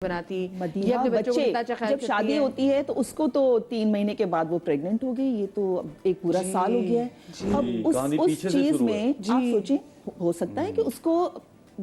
بناتی مدیحہ بچے جب شادی ہوتی ہے تو اس کو تو 3 مہینے کے بعد وہ پریگننٹ ہو گئی. یہ تو ایک پورا سال ہو گیا ہے. اب اس چیز میں آپ سوچیں, ہو سکتا ہے کہ اس کو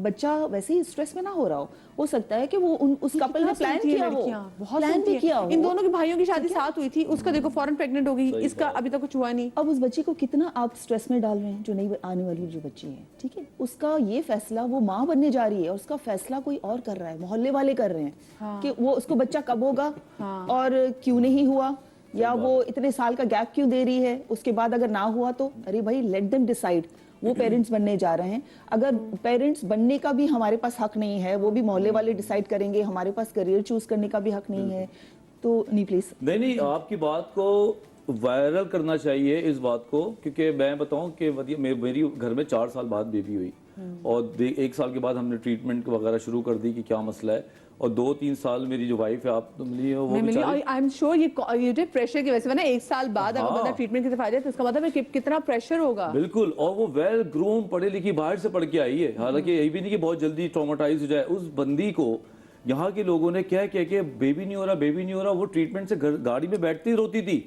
بچہ ویسے ہی اسٹریس میں نہ ہو رہا ہو سکتا ہے کہ وہ اس کپل نے پلان کیا ہو, پلان بھی کیا ہو. ان دونوں کے بھائیوں کی شادی ساتھ ہوئی تھی, اس کا دیکھو فوراً پریگننٹ ہو گئی, اس کا ابھی تک کچھ ہوا نہیں. اب اس بچی کو کتنا آپ اسٹریس میں ڈال رہے ہیں, جو نئی آنے والی جو بچی ہے, ٹھیک ہے, اس کا یہ فیصلہ وہ ماں بننے جا رہی ہے اور اس کا فیصلہ کوئی اور کر رہا ہے, محلے والے کر رہے ہیں کہ وہ اس کو بچہ کب ہوگا اور کیوں نہیں ہوا, یا وہ اتنے سال کا گیپ کیوں دے رہی ہے, اس کے بعد اگر نہ ہوا تو ارے بھائی لیٹ دیم ڈیسائیڈ. وہ پیرنٹس بننے جا رہے ہیں, اگر پیرنٹس بننے کا بھی ہمارے پاس حق نہیں ہے, وہ بھی محلے والے ڈیسائیڈ کریں گے, ہمارے پاس کریئر چوز کرنے کا بھی حق نہیں ہے, تو نہیں پلیز. نہیں, آپ کی بات کو وائرل کرنا چاہیے اس بات کو, کیونکہ میں بتاؤں کہ میری گھر میں 4 سال بعد بیبی ہوئی اور 1 سال کے بعد ہم نے ٹریٹمنٹ وغیرہ شروع کر دی کہ کیا مسئلہ ہے, اور 2-3 سال میری جو وائف ہے آپ ملی ہے وہ بیچاری, آئی ایم شیور یہ جو پریشر کی وجہ سے نا 1 سال بعد اگر بندہ ٹریٹمنٹ کی طرف آ جائے تو اس کا مطلب ہے کتنا پریشر ہوگا. بالکل, اور وہ ویل گروم پڑھی لکھی باہر سے پڑھ کے آئی ہے, حالانکہ یہ بھی نہیں کہ بہت جلدی ٹراماٹائز ہو جائے. اس بندی کو یہاں کے لوگوں نے کہہ کہ بیبی نہیں ہو رہا, وہ ٹریٹمنٹ سے گاڑی میں بیٹھتی روتی تھی.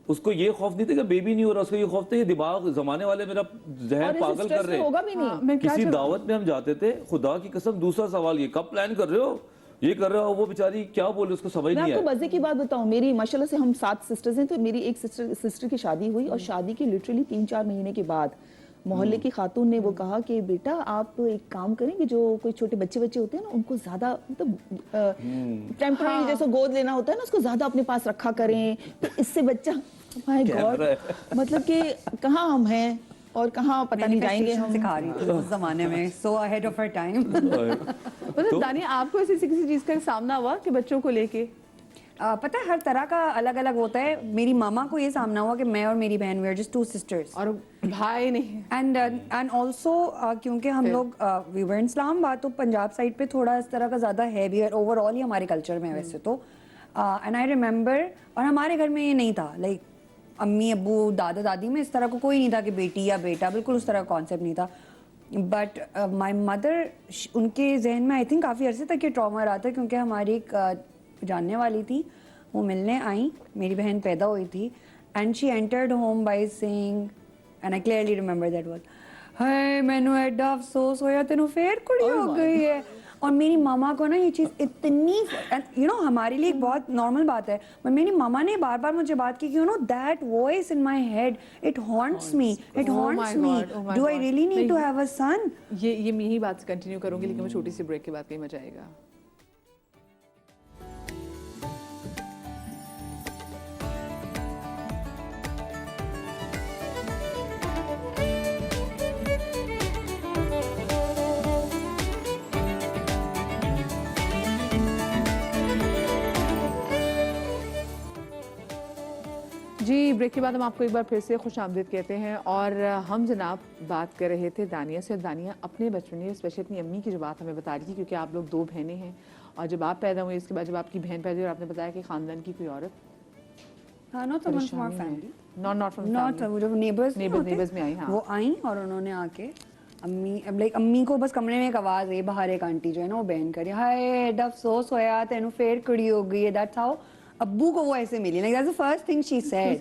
اس کو یہ خوف نہیں تھا کہ بیبی نہیں ہو رہا, اس کو یہ خوف تھا یہ دماغ زمانے والے میرا ذہن پاگل کر رہے ہیں. کسی دعوت میں ہم جاتے تھے, خدا کی قسم دوسرا سوال یہ کب پلان کر رہے ہو, یہ کر رہا ہو, وہ بیچاری کیا بولے, اس کو سمجھ نہیں آیا. میں آپ کو مزے کی بات بتاؤں, میری ماشاءاللہ سے ہم 7 سسٹرز ہیں, تو میری ایک سسٹر کی شادی ہوئی اور شادی کے لٹرلی 3-4 مہینے کے بعد محلے کی خاتون نے وہ کہا کہ بیٹا آپ ایک کام کریں کہ جو کوئی چھوٹے بچے ہوتے ہیں نا, ان کو زیادہ مطلب ٹیمپرری جیسے گود لینا ہوتا ہے نا, اس کو زیادہ اپنے پاس رکھا کریں, تو اس سے بچہ مائی گاڈ مطلب کہ کہاں ہم ہیں اور کہاں پتہ نہیں جائیں گے. ہم سکھا رہی تھی اس زمانے میں, سو اہیڈ آف ہر ٹائم. مطلب دانیہ آپ کو ایسی کسی چیز کا سامنا ہوا کہ بچوں کو لے کے, پتہ ہے ہر طرح کا الگ الگ ہوتا ہے. میری ماما کو یہ سامنا ہوا کہ میں اور میری بہن وی آر جسٹ 2 سسٹرز, اور بھائی نہیں, اینڈ آلسو کیونکہ ہم لوگ وی ور ان اسلام آباد, تو پنجاب سائڈ پہ تھوڑا اس طرح کا زیادہ ہے بھی اوور آل ہی ہمارے کلچر میں ویسے تو. اینڈ آئی ریممبر, اور ہمارے گھر میں یہ نہیں تھا, لائک امی ابو دادا دادی میں اس طرح کو کوئی نہیں تھا کہ بیٹی یا بیٹا, بالکل اس طرح کا کانسیپٹ نہیں تھا. بٹ مائی مدر, ان کے ذہن میں آئی تھنک کافی عرصے تک یہ ٹراما رہا تھا, کیونکہ ہماری ایک جاننے والی تھی, وہ ملنے آئیں, میری بہن پیدا ہوئی تھی, and she entered home by سینگ, and I clearly remember that word, ہائے مینوں ایڈا افسوس ہویا تینوں پھر کڑی ہو گئی ہے. اور میری ماما کو نا یہ چیز اتنی ہمارے لیے ایک بہت نارمل بات ہے, میری ماما نے بار بار مجھے بات کی کہ that voice in my head, it haunts me, do I really need to have a son. یہ میں یہی بات کنٹینیو کروں گی, لیکن میں چھوٹی سی بریک کے بعد کہیں میں جائے گا. جی, بریک کے بعد ہم آپ کو ایک بار پھر سے خوش آمدید کہتے ہیں, اور ہم جناب بات کر رہے تھے دانیہ سے. دانیہ اپنے بچپن میں, اسپیشلی اپنی امی کی جو بات ہمیں بتا رہی تھی, کیونکہ آپ لوگ 2 بہنیں ہیں, اور جب آپ پیدا ہوئے اس کے بعد جب آپ کی بہن پیدا ہوئی, اور آپ نے بتایا کہ خاندان کی کوئی عورت وہ آئیں اور انہوں نے آ کے امی کو بس کمرے میں ایک آواز آئی, باہر ایک آنٹی جو ہے نا وہ بین کری, ہائے ایڈا افسوس ہویا تینوں پھر کڑی ہو گئی ہے. دیٹس ہاؤ ابو کو وہ ایسے ملی, like that's the first thing she said.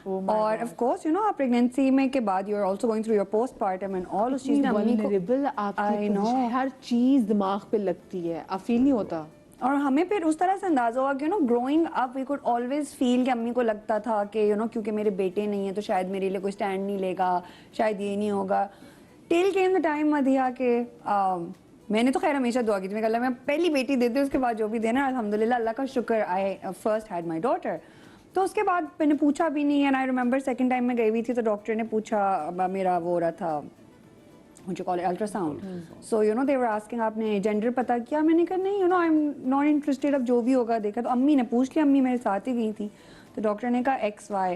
اور of course آپ pregnancy میں کے بعد you're also going through your postpartum and all اس چیز vulnerable, آپ کی ہر چیز دماغ پہ لگتی ہے, آپ فیل نہیں ہوتا. اور ہمیں پھر اس طرح سے اندازہ ہوا کہ growing up we could always feel کہ امی کو لگتا تھا کہ کیونکہ میرے بیٹے نہیں ہیں تو شاید میرے لیے کوئی اسٹینڈ نہیں لے گا, شاید یہ نہیں ہوگا. till came the time Madiha کہ میں نے تو خیر ہمیشہ دعا کی تھی, میں کہ اللہ میں پہلی بیٹی دے دے, اس کے بعد جو بھی دینا, الحمدللہ اللہ کا شکر, آئی فرسٹ ہیڈ مائی ڈاٹر. تو اس کے بعد میں نے پوچھا بھی نہیں, and I remember second time میں گئی ہوئی تھی تو ڈاکٹر نے پوچھا, میرا وہ ہو رہا تھا مجھے call ultrasound, so they were asking آپ نے جینڈر پتا کیا, میں نے کہا نہیں I'm not interested, اب جو بھی ہوگا دیکھا. تو امی نے پوچھ لیا, امی میرے ساتھ ہی گئی تھی, تو ڈاکٹر نے کہا XY.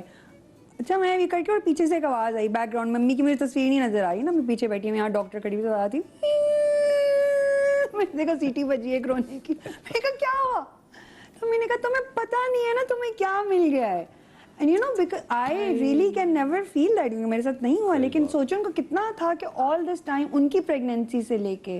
اچھا میں بھی کر کے, اور پیچھے سے ایک آواز آئی بیک گراؤنڈ میں, امی کی میری تصویر نہیں نظر آئی نا, میں پیچھے بیٹھی ہوں, یہاں ڈاکٹر کھڑی ہوئی آتی, میں نے دیکھا سیٹی بجی ہے رونے کی, میں نے کہا کیا ہوا, تو میں نے کہا تمہیں پتا نہیں ہے نا تمہیں کیا مل گیا ہے. And because I really can never feel that, کیونکہ میرے ساتھ نہیں ہوا, لیکن سوچو ان کو کتنا تھا کہ all this time ان کی پریگنینسی سے لے کے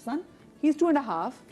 son? He is 2.5.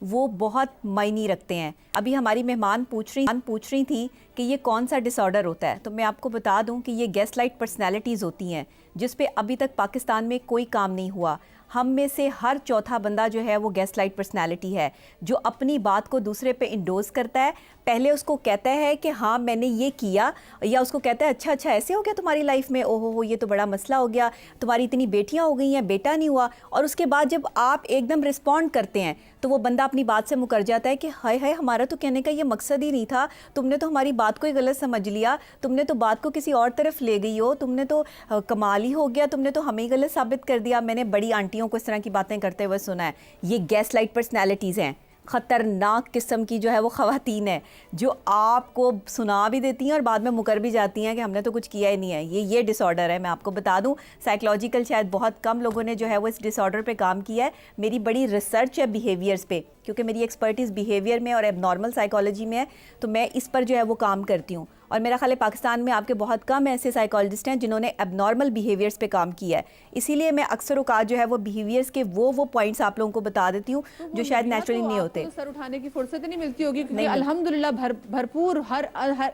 وہ بہت معنی رکھتے ہیں. ابھی ہماری مہمان پوچھ رہی تھی کہ یہ کون سا ڈس آرڈر ہوتا ہے, تو میں آپ کو بتا دوں کہ یہ گیس لائٹ پرسنالٹیز ہوتی ہیں جس پہ ابھی تک پاکستان میں کوئی کام نہیں ہوا. ہم میں سے ہر چوتھا بندہ جو ہے وہ گیس لائٹ پرسنالٹی ہے, جو اپنی بات کو دوسرے پہ انڈوز کرتا ہے. پہلے اس کو کہتا ہے کہ ہاں میں نے یہ کیا, یا اس کو کہتا ہے اچھا ایسے ہو گیا تمہاری لائف میں, او ہو یہ تو بڑا مسئلہ ہو گیا, تمہاری اتنی بیٹیاں ہو گئی ہیں, بیٹا نہیں ہوا. اور اس کے بعد جب آپ ایک دم رسپونڈ کرتے ہیں تو وہ بندہ اپنی بات سے مکر جاتا ہے کہ ہائے ہمارا تو کہنے کا یہ مقصد ہی نہیں تھا, تم نے تو ہماری بات کو ہی غلط سمجھ لیا, تم نے تو بات کو کسی اور طرف لے گئی ہو, تم نے تو کمال ہی ہو گیا, تم نے تو ہمیں ہی غلط ثابت کر دیا. میں نے بڑی آنٹیوں کو اس طرح کی باتیں کرتے ہوئے سنا ہے. یہ گیس لائٹ پرسنالٹیز ہیں, خطرناک قسم کی جو ہے وہ خواتین ہیں, جو آپ کو سنا بھی دیتی ہیں اور بعد میں مکر بھی جاتی ہیں کہ ہم نے تو کچھ کیا ہی نہیں ہے. یہ ڈس آرڈر ہے. میں آپ کو بتا دوں سائیکلوجیکل شاید بہت کم لوگوں نے جو ہے وہ اس ڈس آرڈر پہ کام کیا ہے. میری بڑی ریسرچ ہے بیہیویئرز پہ, کیونکہ میری ایکسپرٹیز بیہیویئر میں اور ایب نارمل سائیکالوجی میں ہے, تو میں اس پر جو ہے وہ کام کرتی ہوں. اور میرا خیال ہے پاکستان میں آپ کے بہت کم ایسے سائیکالوجسٹ ہیں جنہوں نے ایب نارمل بیہیویئرس پہ کام کیا ہے. اسی لیے میں اکثر اوقات جو ہے وہ بیہیویئرس کے وہ پوائنٹس آپ لوگوں کو بتا دیتی ہوں جو شاید نیچرلی نہیں ہوتے. سر اٹھانے کی فرصت نہیں ملتی ہوگی, کیونکہ الحمدللہ بھرپور ہر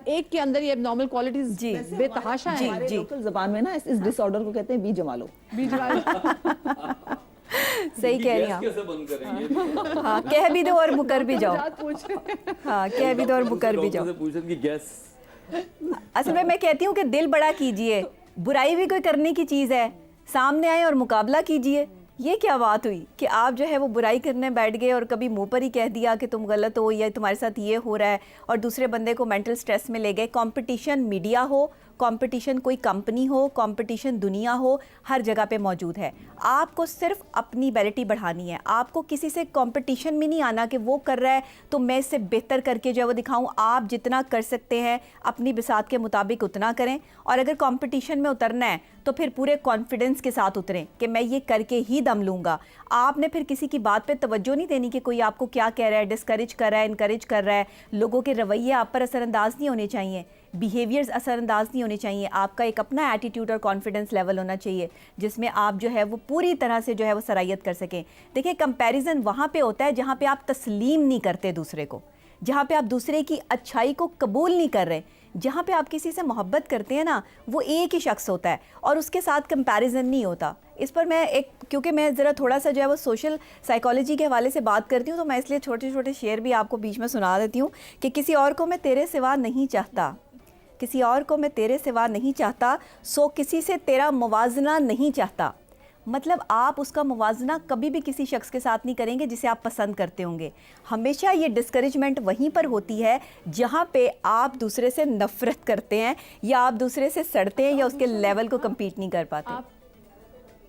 ایک کے اندر یہ ایب نارمل کوالٹیز بے تحاشا ہیں. ہمارے لوکل زبان میں نا اس ڈس آرڈر کو کہتے ہیں بی جمالو. صحیح کہہ رہی ہیں. ہاں کہہ بھی دو اور مکر بھی جاؤ. ہاں کہہ بھی دو اور مکر بھی جاؤ. اصل میں کہتی ہوں کہ دل بڑا کیجئے, برائی بھی کوئی کرنے کی چیز ہے, سامنے آئے اور مقابلہ کیجئے. یہ کیا بات ہوئی کہ آپ جو ہے وہ برائی کرنے بیٹھ گئے اور کبھی منہ پر ہی کہہ دیا کہ تم غلط ہو یا تمہارے ساتھ یہ ہو رہا ہے, اور دوسرے بندے کو مینٹل سٹریس میں لے گئے. کمپٹیشن میڈیا ہو, کمپٹیشن کوئی کمپنی ہو, کمپٹیشن دنیا ہو, ہر جگہ پہ موجود ہے. آپ کو صرف اپنی بیلٹی بڑھانی ہے. آپ کو کسی سے کمپٹیشن میں نہیں آنا کہ وہ کر رہا ہے تو میں اس سے بہتر کر کے جو ہے وہ دکھاؤں. آپ جتنا کر سکتے ہیں اپنی بساط کے مطابق اتنا کریں, اور اگر کمپٹیشن میں اترنا ہے تو پھر پورے کانفیڈنس کے ساتھ اتریں کہ میں یہ کر کے ہی دم لوں گا. آپ نے پھر کسی کی بات پہ توجہ نہیں دینی کہ کوئی آپ کو کیا کہہ رہا ہے, ڈسکریج کر رہا ہے, انکریج کر رہا ہے. لوگوں کے رویے آپ پر اثر انداز نہیں ہونے چاہیے, بیہیویئرز اثر انداز نہیں ہونے چاہیے. آپ کا ایک اپنا ایٹیٹیوڈ اور کانفیڈنس لیول ہونا چاہیے جس میں آپ جو ہے وہ پوری طرح سے جو ہے وہ صلاحیت کر سکیں. دیکھیں کمپیریزن وہاں پہ ہوتا ہے جہاں پہ آپ تسلیم نہیں کرتے دوسرے کو, جہاں پہ آپ دوسرے کی اچھائی کو قبول نہیں کر رہے. جہاں پہ آپ کسی سے محبت کرتے ہیں نا, وہ ایک ہی شخص ہوتا ہے اور اس کے ساتھ کمپیریزن نہیں ہوتا. اس پر میں کیونکہ میں ذرا تھوڑا سا جو ہے وہ سوشل سائیکالوجی کے حوالے سے بات کرتی ہوں, تو میں اس لیے چھوٹے چھوٹے شعر بھی آپ کو بیچ میں سنا دیتی ہوں کہ کسی اور کو میں تیرے سوا نہیں چاہتا, کسی اور کو میں تیرے سوا نہیں چاہتا, سو کسی سے تیرا موازنہ نہیں چاہتا. مطلب آپ اس کا موازنہ کبھی بھی کسی شخص کے ساتھ نہیں کریں گے جسے آپ پسند کرتے ہوں گے. ہمیشہ یہ ڈسکریجمنٹ وہیں پر ہوتی ہے جہاں پہ آپ دوسرے سے نفرت کرتے ہیں یا آپ دوسرے سے سڑتے ہیں یا اس کے لیول کو کمپیٹ نہیں کر پاتے.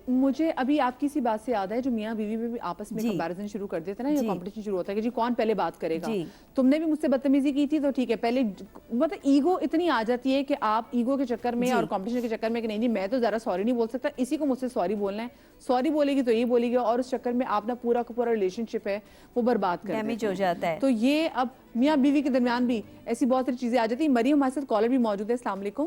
مجھے ابھی آپ کی سی بات سے یاد ہے, جو میاں بیوی میں بھی آپس میں کمپیریزن شروع کر دیتے ہیں نا, یا کمپٹیشن شروع ہوتا ہے کہ جی کون پہلے بات کرے گا. تم نے بھی مجھ سے بدتمیزی کی تھی تو ٹھیک ہے, پہلے مطلب ایگو اتنی آ جاتی ہے کہ آپ ایگو کے چکر میں اور کمپٹیشن کے چکر میں کہ نہیں میں تو ذرا سوری نہیں بول سکتا, اسی کو مجھ سے سوری بولنا ہے, سوری بولے گی تو یہ بولے گی, اور اس چکر میں آپ نا پورا کا پورا ریلیشن شپ ہے وہ برباد کر ڈیمیج ہو جاتا ہے. تو یہ اب میاں بیوی کے درمیان بھی ایسی بہت ساری چیزیں آ جاتی ہیں. مریم ہمارے ساتھ کالر بھی موجود ہے. السلام علیکم.